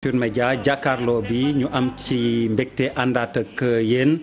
Futurs Médias jàkkaarloo bi ñu am ci mbégte àndaat ak yéen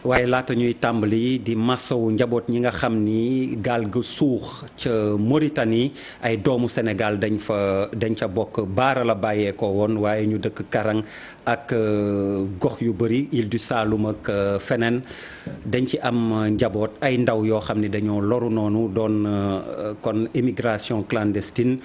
waaye laata ñuy tàmbali di massawu njaboot ñi nga xam ni gaal ga suux ca Mauritanie ay doomu Sénégal dañ ca bokk baara la bàyyeekoo woon waaye ñu dëkk Karang ak gox yu bëri Île du Saloum ak feneen dañ ci am njaboot ay ndaw yoo xam ni dañoo loru noonu doon kon émigration clandestine.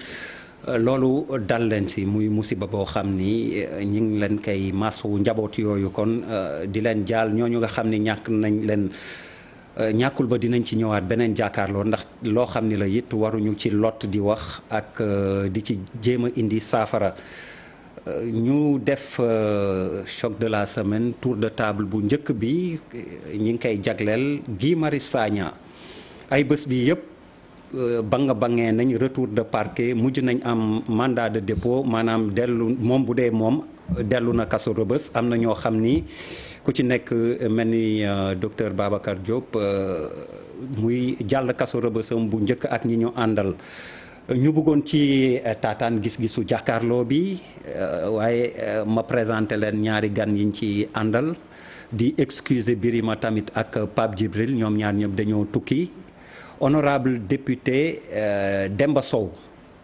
Loolu dal leen si muy musiba boo xam ni ñu ngi leen koy masawu njaboot yooyu kon di leen jaal ñooñu nga xam ni ñàkk nañ leen ñàkkul ba dinañ ci ñëwaat beneen jàkkaarloo ndax loo xam ni la it waruñu ci lot di wax ak di ci jéem a indi saafara. Ñu def choc de la semaine tour de table bu njëkk bi ñi ngi koy jagleel Guy Marius Sagna ay bés bi yëpp. bangee nañ retour de parquet mujj nañ am mandat de dépôt maanaam dellu moom bu dee moom dellu na kaso Rebeuss am na ñoo xam ni ku ci nekk mel ni docteur Babacar Diop muy jàll kaso Rebeussam bu njëkk ak ñi ñu àndal ñu bëggoon ci taataan gis-gisu jàkkaarloo bi waaye ma présenté leen ñaari gan yiñ ci àndal di excuser Birima tamit ak Pape Djibril ñoom ñaar ñëpp dañoo tukki. Honorable député Demba Sow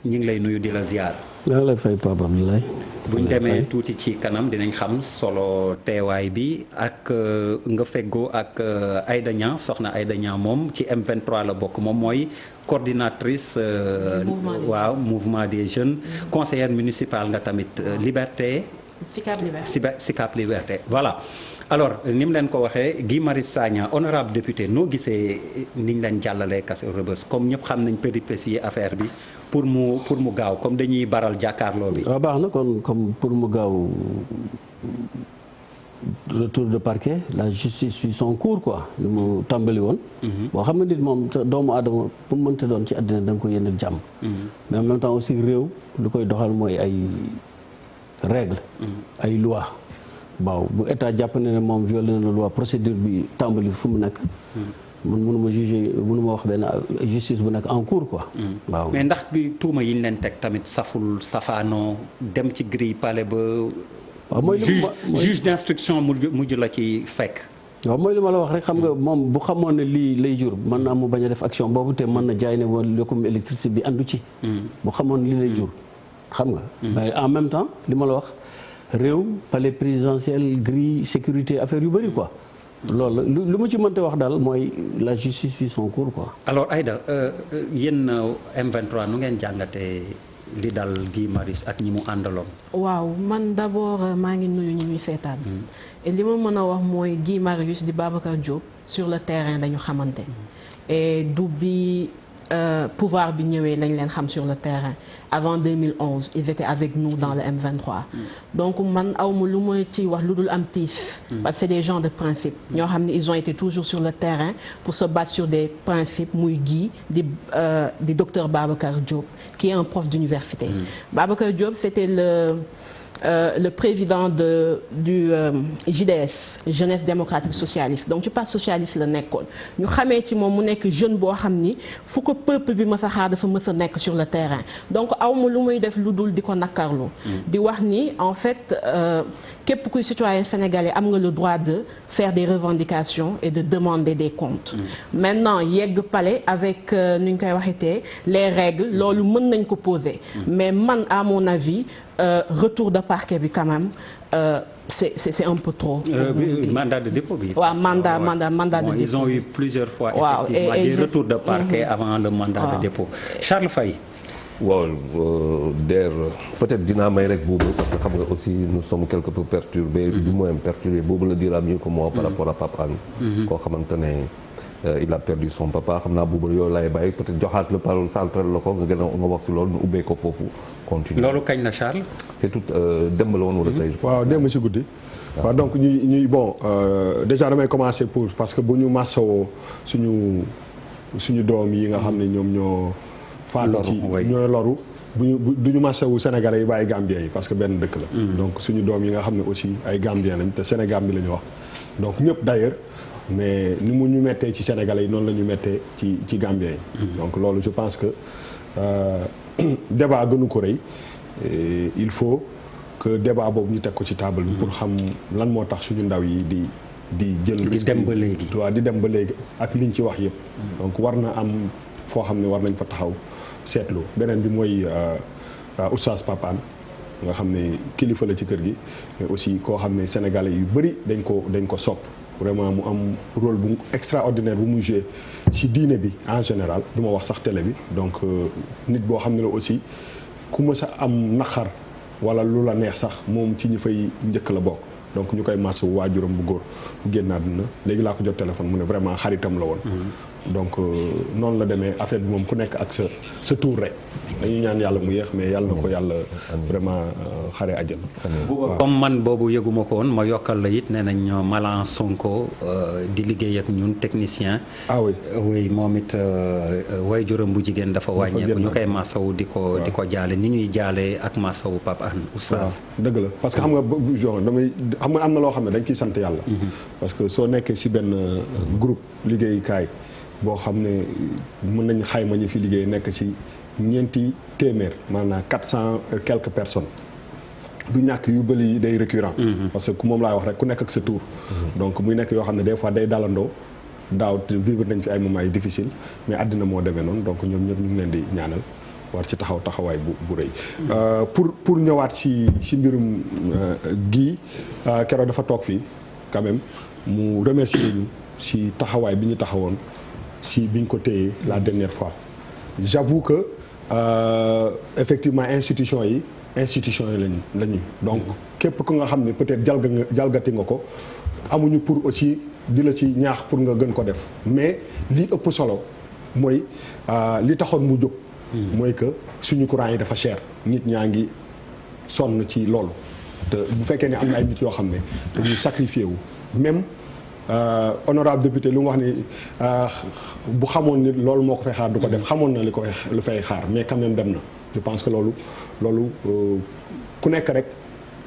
ñu ngi lay nuyu di la ziar. maa ngi lay fay Pape Abdoulaye. bu ñu demee tuuti ci kanam dinañ xam solo teewaay bi ak nga feggoo ak Aïda Niang soxna Aïda Niang moom ci M23 la bokk moom mooy coordinatrice. waaw mouvement des jeunes. conseillère municipale nga tamit Liberté. Sicap Liberté voilà. alors ni mu leen ko waxee Guy Marius Sagna honorable député noo gisee niñ leen jàllalee kaso Rebeuss comme ñëpp xam nañ péripéties yi affaire bi pour mu gaaw comme dañuy baral jàkkaarloo bi. waaw baax na kon comme pour mu gaaw retour de parquet la justice suit son cours quoi li mu tàmbali woon. boo xam ne nit moom doomu aadama pour mu mënta doon ci àddina da nga ko yéene jàmm. mais en même temps aussi réew lu koy doxal mooy ay règles. ay lois. waaw bu état jàpp ne moom violé na la loi procédure bi tàmbali fu mu nekk. man mënuma juger mënuma wax benn justice bu nekk en cours quoi. waaw mais ndax bi tuuma yi ñu leen teg tamit saful safaanoo dem ci grille palais ba. waaw mooy juge d'instruction mujj la ci fekk. waaw mooy li ma la wax rek xam nga moom bu xamoon ne lii lay jur mën naa mu bañ a def action boobu te mën na jaay ne woon yokkum électricité bi andu ci. bu xamoon lii lay jur xam nga. mais en même temps li ma la wax. réew palais présidentiel grille sécurité affaire yu bëri quoi loolu lu mu ci mënta wax daal mooy la justice suit son cours quoi. alors Aïda yéen M23 nu ngeen jàngatee li dal Guy Marius ak ñi mu àndaloon. waaw man d'abord maa ngi nuyu ñi ñuy seetaan. et li ma mën a wax mooy Guy Marius di Babacar Diop sur le terrain dañu xamante. et du bi pouvoir bi ñëwee lañ leen xam sur le terrain avant 2011 ils étaient avec nous dans le M23 donc man awma lu ma ci wax lu dul am tiif parce que c'est des gens de principe ñoo xam ne ils ont été toujours sur le terrain pour se battre sur des principes muy Guy di docteur Babacar Diop qui est un prof d'université Babacar Diop c'était le président du JDS Jeunesse démocratique socialiste donc ci parti socialiste la nekkoon ñu xamee ci moom mu nekk jeune boo xam ni fu ko peuple bi mës a xaar dafa mës a nekk sur le terrain donc awma lu muy def lu dul di ko nakkarlu di wax ni en fait képp kuy citoyen sénégalais am nga le droit de faire des revendications et de demander des comptes maintenant yegg palais avec nu ñu koy waxetee les règles loolu mën nañ ko poser mais man à mon avis retour de parquet bi quand même c'est un peu trop. mandat de dépôt bi. waaw mandat de dépôt. Ils ont eu plusieurs fois effectivement des retours de parquet avant le mandat de dépôt. Charles Faye. waaw der peut-être dinaa may rek boobu parce que xam nga aussi nous sommes quelque peu perturbés. du moins perturbés boobu la dira mieux que moi par rapport à Pape Hann. koo xamante ne il a perdu son papa xam naa boobu yow laay bàyyi peut-être joxaat la parole centrale la ko nga gën a nga wax si loolu ñu ubbee ko foofu. continue loolu kañ na Charles. c'est tout démb la woon wala tey. waaw démb si guddi. waaw donc ñuy bon déjà damay commencer pour parce que bu ñu massawoo suñu doom yi nga xam ne ñoom ñoo. faatu ci ñooy loru du ñu masawu Sénégalais yi bàyyi Gambien yi parce que benn dëkk la. donc suñu doom yi nga xam ne aussi ay Gambien lañ te Sénégal bi la ñu wax donc ñëpp d'ailleurs mais ni mu ñu mettee ci Sénégalais yi noonu la ñu mettee ci Gambien yi. donc loolu je pense que débat gënu ko rëy il faut que débat boobu ñu teg ko ci table bi pour xam lan moo tax suñu ndaw yi di jël risque dem ba léegi waaw di dem ba léegi ak liñ ci wax yëpp donc war na am foo xam ne war nañ fa taxaw seetlu beneen bi mooy Oustaz Pape Hann nga xam ne kilifa la ci kër gi mais aussi koo xam ne sénégalais yu bëri dañ ko sopp vraiment mu am rôle bu extraordinaire bu muy joué ci diine bi en général du ma wax sax télé bi donc nit boo xam ne la aussi ku mës a am naqar wala lu la neex sax moom ci ñi fay njëkk la bokk donc ñu koy mass waajuram bu góor bu génn àdduna léegi laa ko jot téléphone mu ne vraiment xaritam la woon donc noonu la demee affaire bi moom ku nekk ak sa tour rek dañu ñaan yàlla mu yéex mais yàlla na ko yàlla vraiment xare àjjana. comme man boobu yëguma ko woon ma yokkal la it nee nañ Malang Sonko di liggéey ak ñun technicien. ah oui oui moom it waajuram bu jigéen dafa wàññeeku ñu koy masawu di ko jaale ni ñuy jaale ak masawu Pape Hann oustaz. dëgg la parce que xam nga xam nga am na loo xam ne dañ ciy sant yàlla. parce que soo nekkee ci benn groupe liggéeyukaay. boo xam ne mën nañ xayma ñi fi liggéey nekk ci ñeenti téeméer maanaam 400 quelques personnes du ñàkk yu bëri yi day récurrent parce que moom laay wax rek ku nekk ak sa tour donc muy nekk yoo xam ne des fois day dalandoo daaw vivre nañ fi ay moments yu difficile mais àddina moo demee noonu donc ñoom ñëpp ñu ngi leen di ñaanal war ci taxawaay bu rëy pour ñëwaat ci mbirum gii keroog dafa toog fii quand même mu remercier ñu ci taxawaay bi ñu taxawoon si biñ ko téyee la dernière fois j'avoue que effectivement institution yi lañu donc képp ku nga xam ne peut-être jalgati nga ko amuñu pour aussi di la ci ñaax pour nga gën ko def mais li ëpp solo mooy li taxoon mu jóg mooy que suñu courant yi dafa cher nit ñaa ngi sonn ci loolu te bu fekkee ne am na ay nit yoo xam ne dañu sacrifié wu même honorable député lu mu wax ni bu xamoon ni loolu moo ko fay xaar du ko def xamoon na lu fay xaar mais quand même dem na je pense que loolu ku nekk rek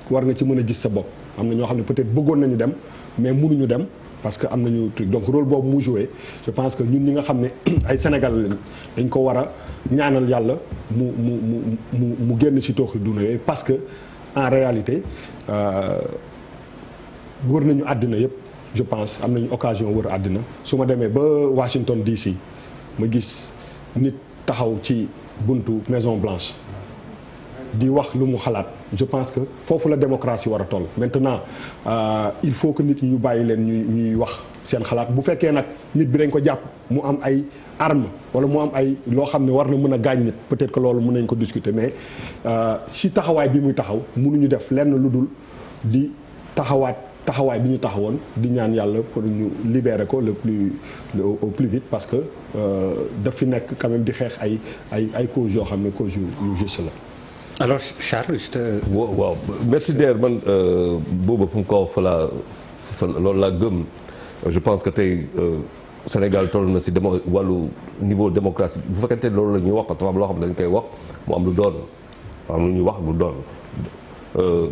war nga ci mën a gis sa bopp am na ñoo xam ne peut-être bëggoon nañu dem mais mënuñu dem parce que am nañu truc donc rôle boobu mu joué je pense que ñun ñi nga xam ne ay Sénégal lañ dañ ko war a ñaanal yàlla mu génn ci tooxi duna yooyu parce que en réalité wër nañu àddina yëpp je pense am nañu occasion wër àddina su ma demee ba Washington DC ma gis nit taxaw ci buntu Maison Blanche di wax lu mu xalaat je pense que foofu la démocratie war a toll maintenant il faut que nit ñu bàyyi leen ñuy wax seen xalaat bu fekkee nag nit bi dañ ko jàpp mu am ay arme wala mu am ay loo xam ne war na mën a gaañ nit peut-être que loolu mën nañ ko discuter mais si taxawaay bi muy taxaw mënuñu def lenn lu dul di taxawaay bi ñu taxawoon di ñaan yàlla pour ñu libérer ko au plus vite parce que daf fi nekk quand même di xeex ay causes yoo xam ne causes yu juste la. alors Charles waaw merci Der man booba fu mu ko fa loolu laa gëm je pense que tey Sénégal toll na si wàllu niveau démocratie bu fekkente loolu la ñuy wax parce que am loo xam ne dañ koy wax mu am lu doon am lu ñuy wax lu doon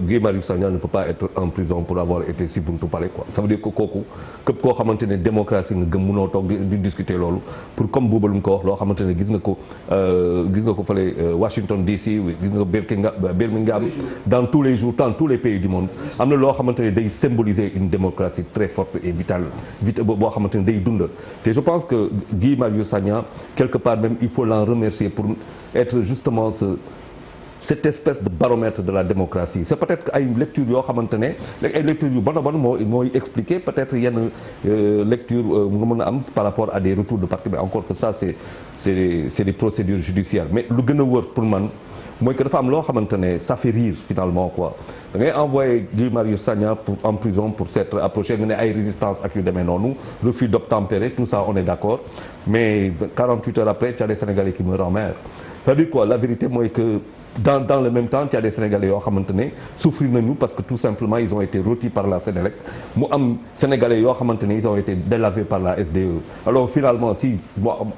Guy Marius Sagna ne peut pas être en prison pour avoir été si buntu palais quoi ça veut dire que kooku képp koo xamante ne démocratie nga gëm mënoo toog di discuter loolu pour comme booba lu mu ko wax loo xamante ne gis nga ko fële Washington DC gis nga Birmingham dans tous les jours dans tous les pays du monde am na loo xamante ne day symboliser une démocratie très forte et vitale boo xamante ne day dund te je pense que Guy Marius Sagna quelque part même il faut l'en remercier pour être justement cette espèce de baromètre de la démocratie c'est peut-être que ay lecture yoo xamante ne ay lecture yu bon mooy expliquer peut-être yenn lecture nga mën a am par rapport à des retours de parquet mais encore que ça c'est des procédures judiciaires mais lu gën a wër pour man mooy que dafa am loo xamante ne ça fait rire finalement quoi da ngay envoyé Guy Marius Sagna en prison pour s'être approché nga ne ay résistance ak yu demee noonu refus d'obtempérer tout ça on est d'accord mais 48 heures après tu as des Sénégalais qui meurent en mer c'est-à-dire quoi la vérité mooy que dans le même temps il y a des Sénégalais yoo xamante ne souffrir nañu parce que tout simplement ils ont été rôtis par la Sénélec mu am Sénégalais yoo xamante ne ils ont été délavés par la SDE alors finalement si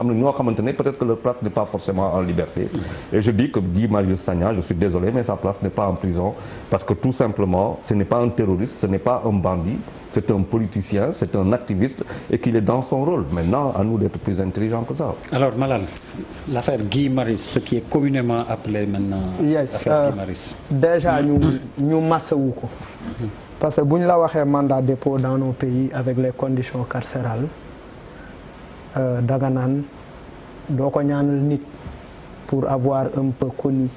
am na ñoo xamante ne peut-être que leur place n'est pas forcément en liberté et je dis que Guy Marius Sagna je suis désolé mais sa place n'est pas en prison parce que tout simplement ce n'est pas un terroriste ce n'est pas un bandit c'est un politicien c'est un activiste et qu'il est dans son rôle maintenant à nous d'être plus intelligents que ça. Alors Malal l'affaire Guy Marius, ce qui est communément appelé maintenant l'affaire Guy Marius. Déjà ñu masawu ko parce que bu ñu la waxee mandat dépôt dans nos pays avec les conditions carcérales danga naan doo ko ñaanal nit pour avoir un peu connu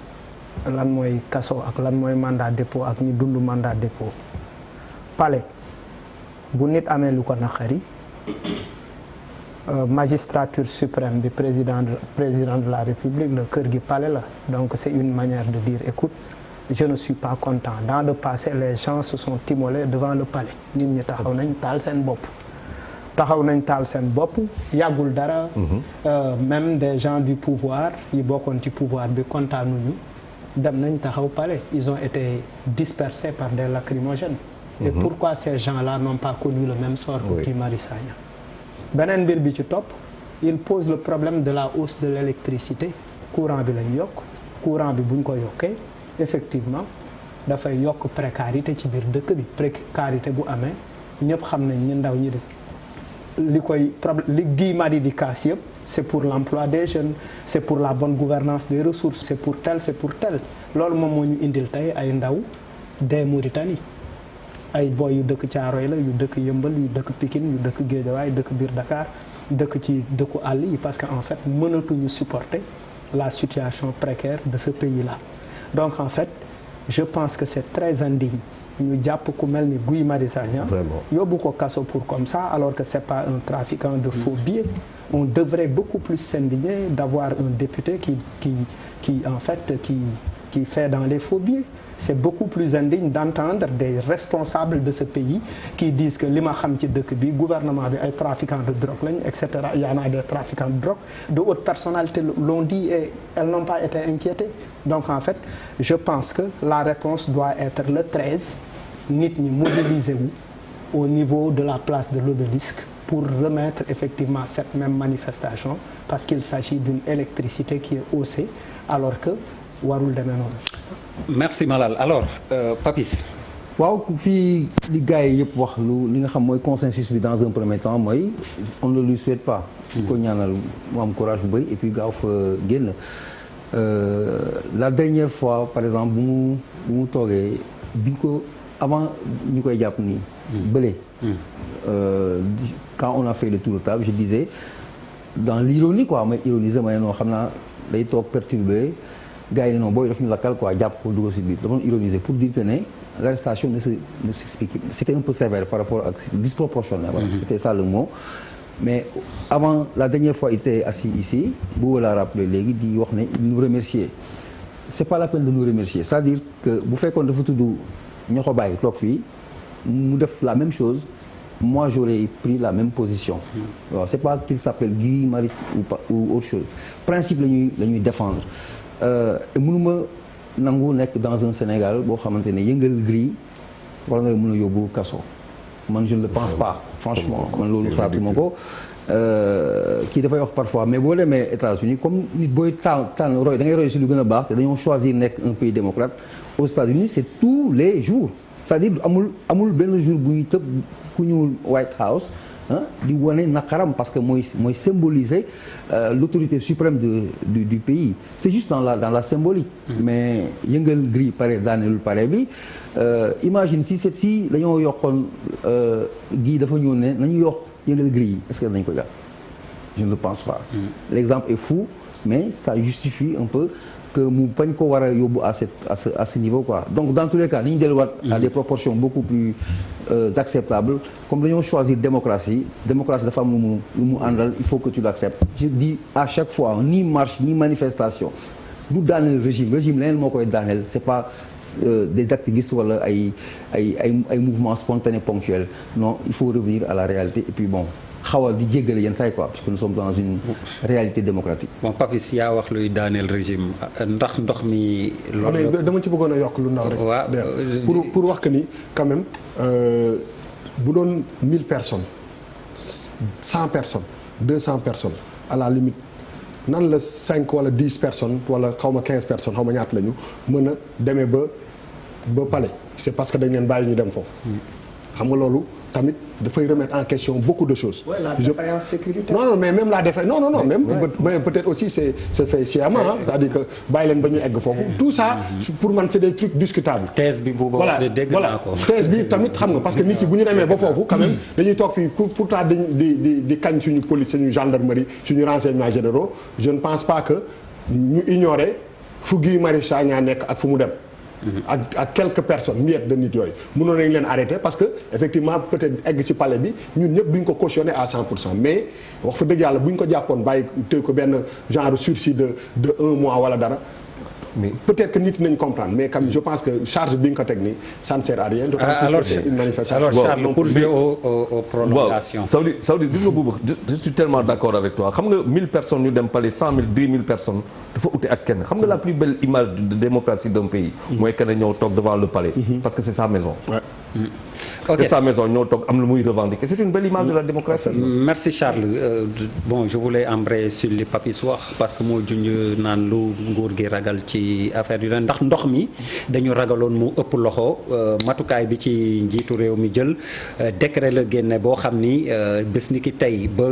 lan mooy kaso ak lan mooy mandat dépôt ak ñi dund mandat dépôt palais bu nit amee lu ko naqari magistrature suprême bi président de la République la kër gi palais la donc c'est une manière de dire écoute je ne suis pas content dans le passé les gens se sont immolés devant le palais nit ñi taxaw nañ taal seen bopp yàggul dara même des gens du pouvoir yi bokkoon ci pouvoir bi kontaanuñu dem nañ taxaw palais ils ont été dispersés par des lacrymogènes et pourquoi ces gens-là n'ont pas connu le même sort que Guy Marius Sagna beneen mbir bi ci topp il pose le problème de la hausse de l'électricité courant bi lañ yokk courant bi buñ ko yokkee effectivement dafay yokk précarité ci biir dëkk bi précarité bu amee ñëpp xam nañ ni ndaw ñi de li Guy Marius di kaas yëpp c'est pour l'emploi des jeunes c'est pour la bonne gouvernance des ressources c'est pour tel loolu moom moo ñu indil tey ay ndaw des Mauritanie ay boy yu dëkk Caaroy la yu dëkk Yëmbal yu dëkk Pikine yu dëkk Guédiawaye dëkk biir Dakar dëkk ci dëkku àll yi parce que en fait mënatuñu supporter la situation précaire de ce pays-là donc en fait je pense que c'est très indigne ñu jàpp ku mel ni Guy Marius Sagna yóbbu ko kaso pour comme ça alors que c'est pas un trafiquant de faux billets on devrait beaucoup plus s'indigner d'avoir un député qui en fait qui fait dans les faux billets c'est beaucoup plus indigne d'entendre des responsables de ce pays qui disent que li ma xam ci dëkk bi gouvernement bi ay trafiquants de drogue lañ etc. Il y en a des trafiquants de drogue de hautes personnalités l'ont dit et elles n'ont pas été inquiétées donc en fait je pense que la réponse doit être le 13 nit ñi mobiliser wu au niveau de la place de l'Obélisque pour remettre effectivement cette même manifestation parce qu'il s'agit d'une électricité qui est haussée alors que warul demee noonu. Merci Malal alors Papis. waaw fii li gars yi yëpp wax li nga xam mooy consensus bi dans un premier temps mooy on ne lui souhaite pas. ñu ko ñaanal mu am courage bu bëri et puis gaaw fa génn. La dernière fois par exemple bu mu toogee biñ ko avant ñu koy jàpp nii. bële. Quand on a fait le tour de table je disais dans l'ironie quoi may ironiser ma ne non xam naa day toog perturbé. gars yi ne non booy daf ñu lakkal quoi jàpp ko dugal si biir dama doon ironiser pour dire que ne l'arrestation ne s'explique c'était un peu sévère par rapport ak disproportionné voilà c'était ça le mot mais avant la dernière fois il était assis ici bu la rappelé léegi di wax ne il nous remercier c'est pas la peine de nous remercier c'est-à-dire que bu fekkoon dafa tudd ñoo ko bàyyi toog fii mu def la même chose moi j'aurais pris la même position waaw c'est pas qu'il s'appelle Guy Marius ou autre chose principe la ñuy défendre mënuma nangu nekk dans un Sénégal boo xamante ne yëngal gris war na la mën a yóbbu kaso man je ne le pense pas franchement man loolu xalaatuma ko kii dafay wax parfois mais boo demee États-Unis comme nit booy tànn roy da ngay roy si lu gën a baax te dañoo choisir nekk un pays démocrate aux États-Unis c'est tous les jours c'est-à-dire amul benn jour bu ñu tëb ku ñëwul White House di wane naqaram parce que mooy symboliser l'autorité suprême du pays c'est juste dans la symbolique mais yëngal gris pare daanelul pare bi imagine si dañoo yokkoon gii dafa ñëw ne nañu yokk yëngal gris yi est-ce que dañ ko jàpp je ne le pense pas l'exemple est fou mais ça justifie un peu que mu bañ ko war a yóbbu à ce niveau quoi donc dans tous les cas ni ñu delluwaat à des proportions beaucoup plus acceptables comme dañoo choisir démocratie dafa am lu mu àndal il faut que tu l'acceptes je dis à chaque fois ni marche ni manifestation du daaneel régime leneen moo koy daaneel c'est pas des activistes wala ay mouvements spontanés ponctuels non il faut revenir à la réalité et puis bon xawal di jéggale yenn saa quoi parce que nous sommes dans une réalité démocratique. bon Papis yaa wax luy daaneel régime ndax ndox mi. loolu dama ci bëggoon a yokk lu ndaw rek. waaw pour wax que ni quand même bu doon 1000 personnes 100 personnes 200 personnes à la limite nan la 5 wala 10 personnes wala xaw ma 15 personnes xaw ma ñaata la ñu mën a demee ba palais c'est parce que dañ leen bàyyi ñu dem foofu. xam nga loolu tamit dafay remettre en question beaucoup de choses. Ouais, la défaillance sécuritaire. non mais même la défaillance non même peut-être aussi c'est fait sciemment c'est-à-dire que bàyyi leen ba ñu egg foofu tout ça pour man c'est des trucs discutables. thèse bi boobu wax de dégg naa ko. thèse bi tamit xam nga parce que nit ki bu ñu demee ba foofu quand même dañuy toog fii pourtant di kañ suñu police suñu gendarmerie suñu renseignements généraux je ne pense pas que ñu ignorer fu Guy Marius Sagna nekk ak fu mu dem. ak quelques personnes miettes de nit yooyu mënoon nañu leen arrêter parce que effectivement peut-être egg ci palais bi ñun ñëpp duñ ko cautionner à 100% mais wax fa dëgg yàlla bu ñu ko jàppoon bàyyi tey ko benn genre sursis de 1 mois wala dara. mais peut-être que nit nañ comprendre mais comme je pense que charge bi nga ko teg nii ça ne sert à rien. alors une manifestation. alors Charles pour jouer aux prolongations. waaw ça veut dire gis nga boobu je suis tellement d'accord avec toi xam nga 1000 personnes ñu dem palais 100 000 2000 personnes dafa ute ak kenn xam nga la plus belle image de démocratie d'un pays. mooy que ne ñëw toog devant le palais. parce que c'est sa maison. ok c'est sa maison ñoo toog am lu muy revendiquer c'est une belle image de la démocratie. merci Charles bon je voulais embrayer sur li Papis wax parce que moo junj naan lu nguur gi ragal ci affaire yu ne ndax ndox mi dañu ragaloon mu ëpp loxo matukaay bi ci njiitu réew mi jël décret la génne boo xam ni bés ni ki tey ba